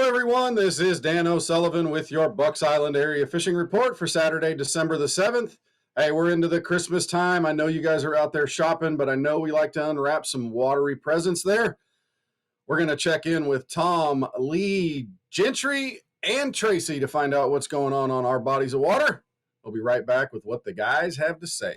everyone. This is Dan O'Sullivan with your Bucks Island area fishing report for Saturday, December the 7th. Hey, we're into the Christmas time. I know you guys are out there shopping, but I know we like to unwrap some watery presents there. We're going to check in with Tom, Lee, Gentry, and Tracy to find out what's going on our bodies of water. We'll be right back with what the guys have to say.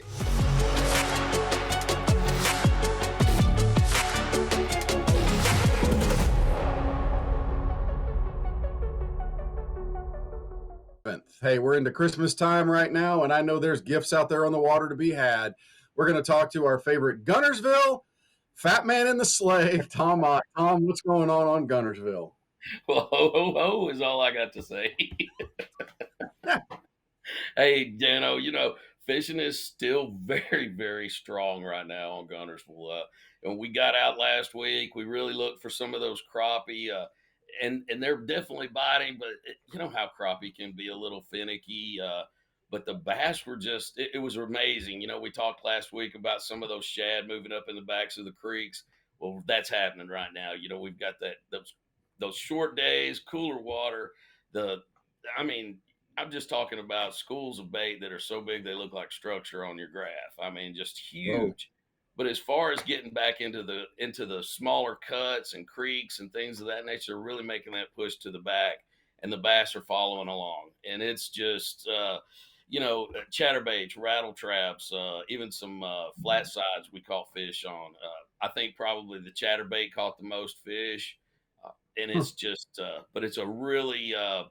Hey, we're into Christmas time right now, and I know there's gifts out there on the water to be had. We're going to talk to our favorite Guntersville, Fat Man in the Sleigh, Tom. Tom, what's going on Guntersville? Well, ho, ho, ho is all I got to say. Hey, Dano, fishing is still very, very strong right now on Guntersville. And we got out last week. We really looked for some of those crappie, and they're definitely biting, but you know how crappie can be a little finicky. But the bass were just, it was amazing. We talked last week about some of those shad moving up in the backs of the creeks. Well, that's happening right now. We've got those short days, cooler water. I'm just talking about schools of bait that are so big they look like structure on your graph. Just huge. But as far as getting back into the smaller cuts and creeks and things of that nature, really making that push to the back, and the bass are following along. And it's just chatterbaits, rattle traps, even some flat sides we caught fish on. I think probably the chatterbait caught the most fish. And it's just, but it's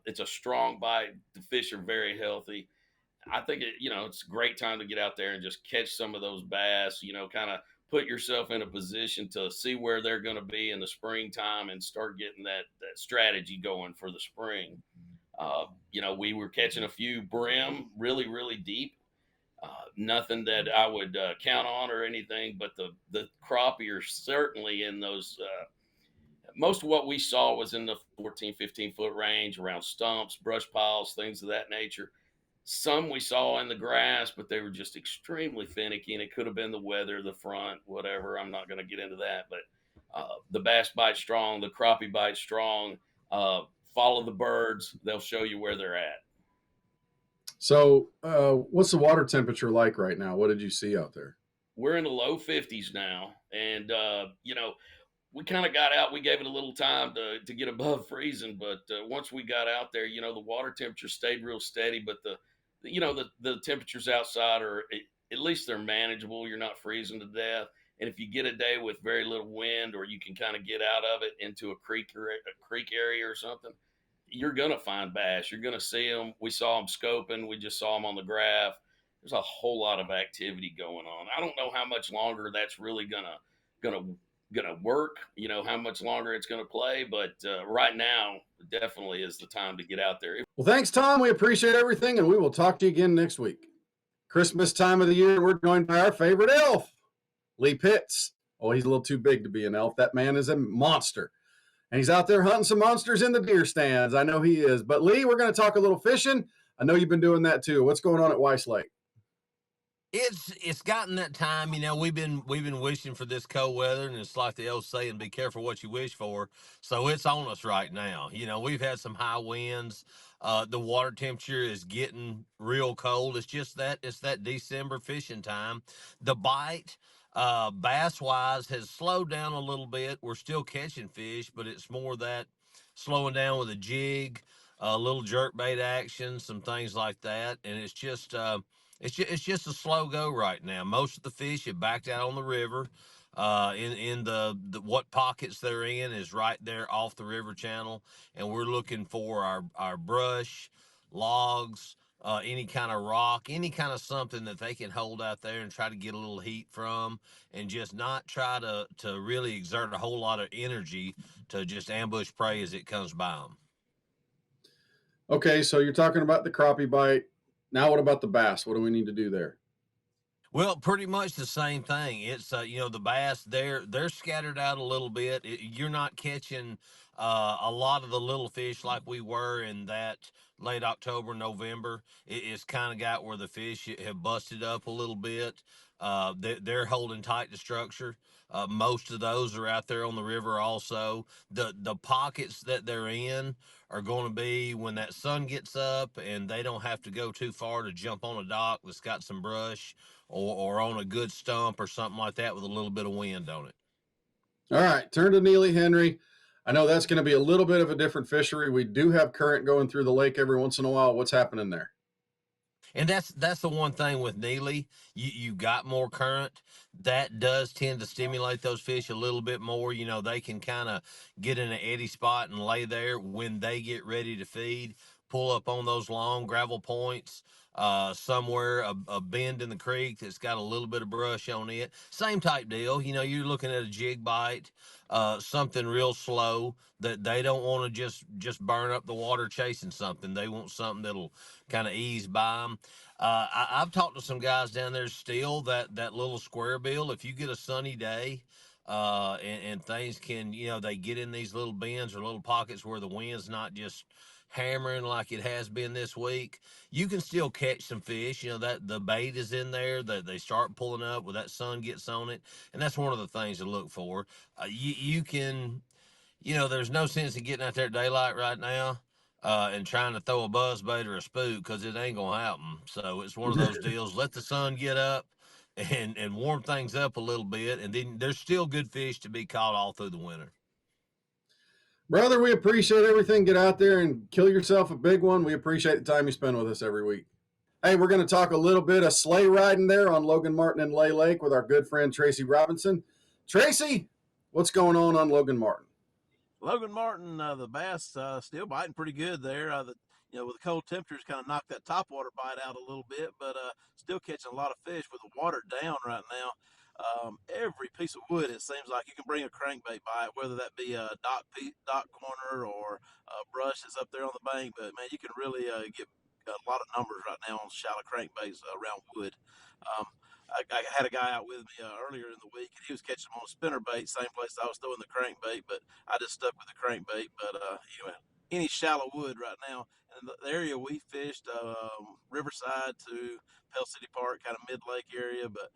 it's a strong bite. The fish are very healthy. I think it's a great time to get out there and just catch some of those bass, kind of put yourself in a position to see where they're going to be in the springtime and start getting that strategy going for the spring. We were catching a few brim really, really deep. Nothing that I would count on or anything, but the crappie are certainly in those, most of what we saw was in the 14, 15 foot range around stumps, brush piles, things of that nature. Some we saw in the grass, but they were just extremely finicky, and it could have been the weather, the front, whatever. I'm not going to get into that, but the bass bite strong, the crappie bite strong. Follow the birds. They'll show you where they're at. So what's the water temperature like right now? What did you see out there? We're in the low 50s now, and we kind of got out. We gave it a little time to get above freezing, but once we got out there, the water temperature stayed real steady. But the temperatures outside are, at least they're manageable. You're not freezing to death. And if you get a day with very little wind, or you can kind of get out of it into a creek area or something, you're gonna find bass. You're gonna see them. We saw them scoping. We just saw them on the graph. There's a whole lot of activity going on. I don't know how much longer that's really gonna work, how much longer it's going to play, but right now definitely is the time to get out there. Well, thanks, Tom. We appreciate everything, and we will talk to you again next week. Christmas time of the year, we're joined by our favorite elf, Lee Pitts. Oh, he's a little too big to be an elf. That man is a monster, and he's out there hunting some monsters in the deer stands. I know he is. But Lee, we're going to talk a little fishing. I know you've been doing that too. What's going on at Weiss Lake? It's gotten that time, we've been wishing for this cold weather, and it's like the old saying, be careful what you wish for. So it's on us right now. We've had some high winds. The water temperature is getting real cold. It's that December fishing time. The bite, bass wise, has slowed down a little bit. We're still catching fish, but it's more that slowing down with a jig, a little jerk bait action, some things like that. And it's just a slow go right now. Most of the fish have backed out on the river. In the what pockets they're in is right there off the river channel, and we're looking for our brush, logs, any kind of rock, any kind of something that they can hold out there and try to get a little heat from, and just not try to really exert a whole lot of energy to just ambush prey as it comes by them. Okay, so you're talking about the crappie bite. Now, what about the bass? What do we need to do there? Well, pretty much the same thing. It's the bass, they're scattered out a little bit. You're not catching a lot of the little fish like we were in that late October, November. It's kind of got where the fish have busted up a little bit. They're holding tight to structure. Most of those are out there on the river also. The pockets that they're in are going to be when that sun gets up and they don't have to go too far to jump on a dock that's got some brush, or on a good stump or something like that with a little bit of wind on it. All right, turn to Neely, Henry. I know that's going to be a little bit of a different fishery. We do have current going through the lake every once in a while. What's happening there? And that's the one thing with Neely. You got more current. That does tend to stimulate those fish a little bit more. They can kind of get in an eddy spot and lay there when they get ready to feed. Pull up on those long gravel points, somewhere, a bend in the creek that's got a little bit of brush on it. Same type deal. You're looking at a jig bite, something real slow that they don't want to just burn up the water chasing something. They want something that'll kind of ease by them. I've talked to some guys down there still that little square bill. If you get a sunny day, and things can, they get in these little bends or little pockets where the wind's not just hammering like it has been this week, you can still catch some fish. That the bait is in there, that they start pulling up when that sun gets on it, and that's one of the things to look for. You can, there's no sense in getting out there at daylight right now, and trying to throw a buzz bait or a spook, because it ain't gonna happen. So it's one of those deals. Let the sun get up and warm things up a little bit, and then there's still good fish to be caught all through the winter. Brother, we appreciate everything. Get out there and kill yourself a big one. We appreciate the time you spend with us every week. Hey, we're going to talk a little bit of sleigh riding there on Logan Martin and Lay Lake with our good friend Tracy Robinson. Tracy, what's going on Logan Martin? Logan Martin, the bass still biting pretty good there. With the cold temperatures, kind of knocked that topwater bite out a little bit, but still catching a lot of fish with the water down right now. Every piece of wood, it seems like you can bring a crankbait by it, whether that be a dock corner or a brush that's up there on the bank. But man, you can really get a lot of numbers right now on shallow crankbaits around wood. Um, I had a guy out with me earlier in the week, and he was catching them on a spinnerbait, same place I was throwing the crankbait, but I just stuck with the crankbait. But any shallow wood right now, and the area we fished, Riverside to Pell City Park, kind of mid lake area, but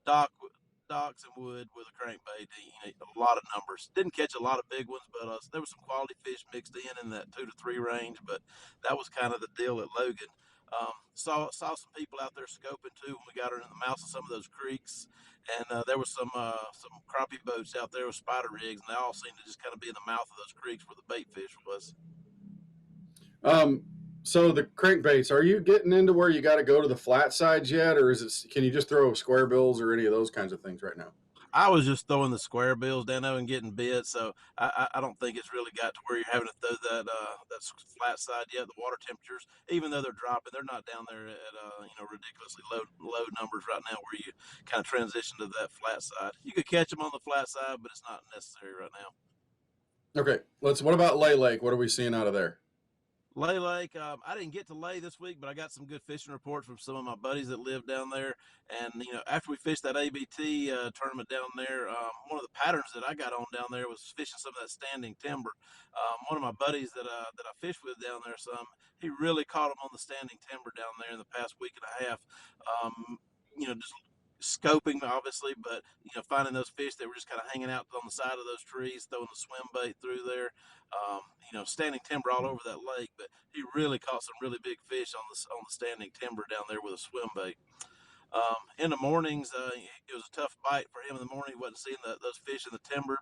docks and wood with a crankbait, a lot of numbers. Didn't catch a lot of big ones, but there was some quality fish mixed in that 2 to 3 range. But that was kind of the deal at Logan. Saw some people out there scoping too when we got her in the mouths of some of those creeks, and there was some crappie boats out there with spider rigs, and they all seemed to just kind of be in the mouth of those creeks where the bait fish was. So the crankbaits, are you getting into where you got to go to the flat sides yet, or can you just throw square bills or any of those kinds of things right now? I was just throwing the square bills down there and getting bit, so I don't think it's really got to where you're having to throw that flat side yet. The water temperatures, even though they're dropping, they're not down there at ridiculously low numbers right now where you kind of transition to that flat side. You could catch them on the flat side, but it's not necessary right now. Okay, what about Lay Lake? What are we seeing out of there? Lay Lake, I didn't get to Lay this week, but I got some good fishing reports from some of my buddies that live down there. And after we fished that ABT tournament down there, one of the patterns that I got on down there was fishing some of that standing timber. One of my buddies that I fished with down there, he really caught them on the standing timber down there in the past week and a half. Just scoping obviously, but finding those fish that were just kind of hanging out on the side of those trees, throwing the swim bait through there. Standing timber all over that lake, but he really caught some really big fish on the standing timber down there with a swim bait. In the mornings, it was a tough bite for him in the morning. He wasn't seeing those fish in the timber,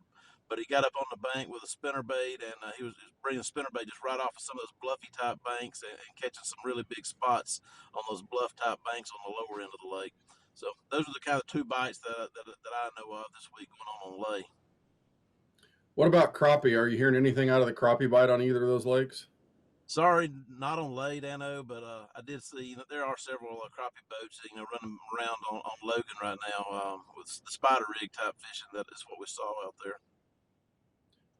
but he got up on the bank with a spinner bait, and he was bringing the spinner bait just right off of some of those bluffy type banks and catching some really big spots on those bluff type banks on the lower end of the lake. So those are the kind of 2 bites that I know of this week going on Lay. What about crappie? Are you hearing anything out of the crappie bite on either of those lakes? Sorry, not on Lay, Dano, but I did see there are several crappie boats running around on Logan right now with the spider rig type fishing. That is what we saw out there.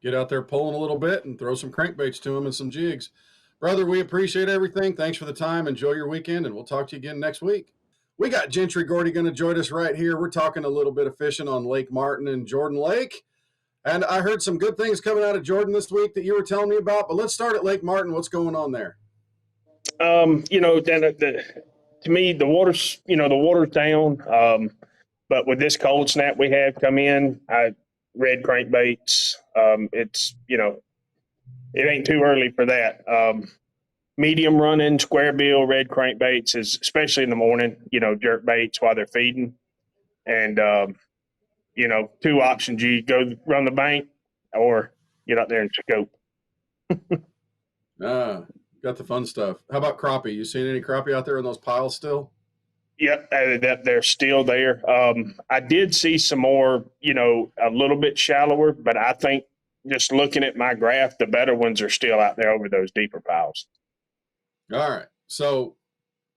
Get out there pulling a little bit and throw some crankbaits to them and some jigs. Brother, we appreciate everything. Thanks for the time. Enjoy your weekend, and we'll talk to you again next week. We got Gentry Gordy going to join us right here. We're talking a little bit of fishing on Lake Martin and Jordan Lake. And I heard some good things coming out of Jordan this week that you were telling me about. But let's start at Lake Martin. What's going on there? Dan, to me, the water's down. But with this cold snap we had come in, red crankbaits. It's, it ain't too early for that. Medium running, square bill, red crankbaits is especially in the morning, jerk baits while they're feeding. And, two options. You go run the bank or get out there and scope. Got the fun stuff. How about crappie? You seen any crappie out there in those piles still? Yep, they're still there. I did see some more, a little bit shallower, but I think just looking at my graph, the better ones are still out there over those deeper piles. All right. So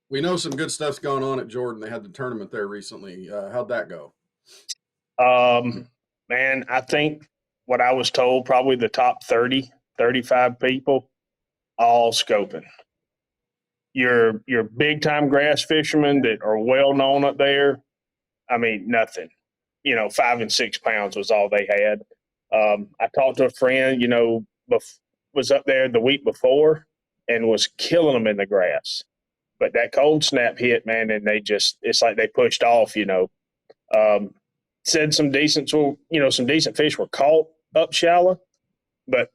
we know some good stuff's going on at Jordan. They had the tournament there recently. How'd that go? Man, I think what I was told, probably the top 30, 35 people, all scoping. Your big time grass fishermen that are well known up there, I mean, nothing. 5 and 6 pounds was all they had. I talked to a friend, was up there the week before and was killing them in the grass. But that cold snap hit, man, and it's like they pushed off, said some decent fish were caught up shallow, but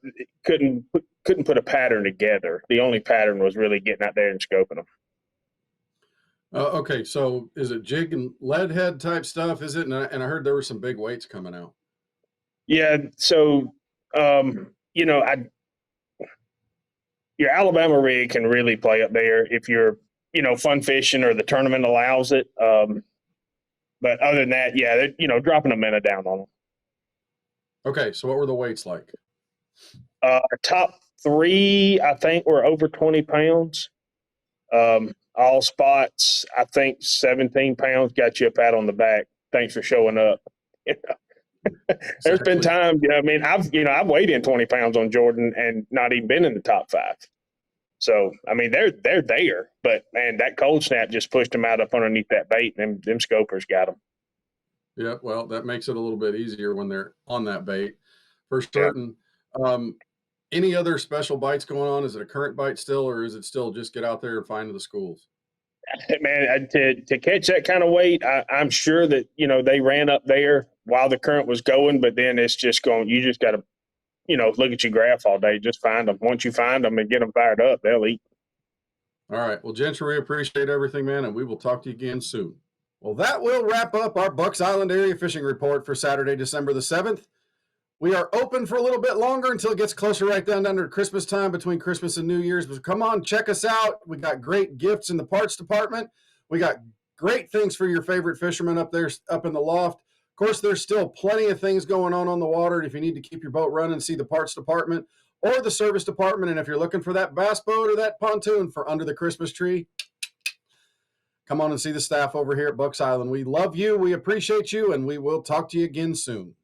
couldn't put a pattern together. The only pattern was really getting out there and scoping them. Okay, so is it jig and lead head type stuff? Is it? And I heard there were some big weights coming out. Yeah. So, your Alabama rig can really play up there if you're, fun fishing or the tournament allows it. But other than that, yeah, they're, dropping a minute down on them. Okay, so what were the weights like? Our top 3, I think, were over 20 pounds. All spots, I think 17 pounds got you a pat on the back. Thanks for showing up. There's been times, I've weighed in 20 pounds on Jordan and not even been in the top 5. So, I mean, they're there, but man, that cold snap just pushed them out up underneath that bait, and them scopers got them. Yeah, well, that makes it a little bit easier when they're on that bait, for certain. Yeah. Any other special bites going on? Is it a current bite still, or is it still just get out there and find the schools? Man, to catch that kind of weight, I'm sure that, they ran up there while the current was going, but then it's just going, you just got to, look at your graph all day, just find them. Once you find them and get them fired up, they'll eat. All right. Well, Gentry, we appreciate everything, man, and we will talk to you again soon. Well, that will wrap up our Bucks Island area fishing report for Saturday, December the 7th. We are open for a little bit longer until it gets closer right down under Christmas time, between Christmas and New Year's. But come on, check us out. We got great gifts in the parts department. We got great things for your favorite fishermen up there, up in the loft. Of course, there's still plenty of things going on the water. And if you need to keep your boat running, see the parts department or the service department. And if you're looking for that bass boat or that pontoon for under the Christmas tree, come on and see the staff over here at Bucks Island. We love you. We appreciate you. And we will talk to you again soon.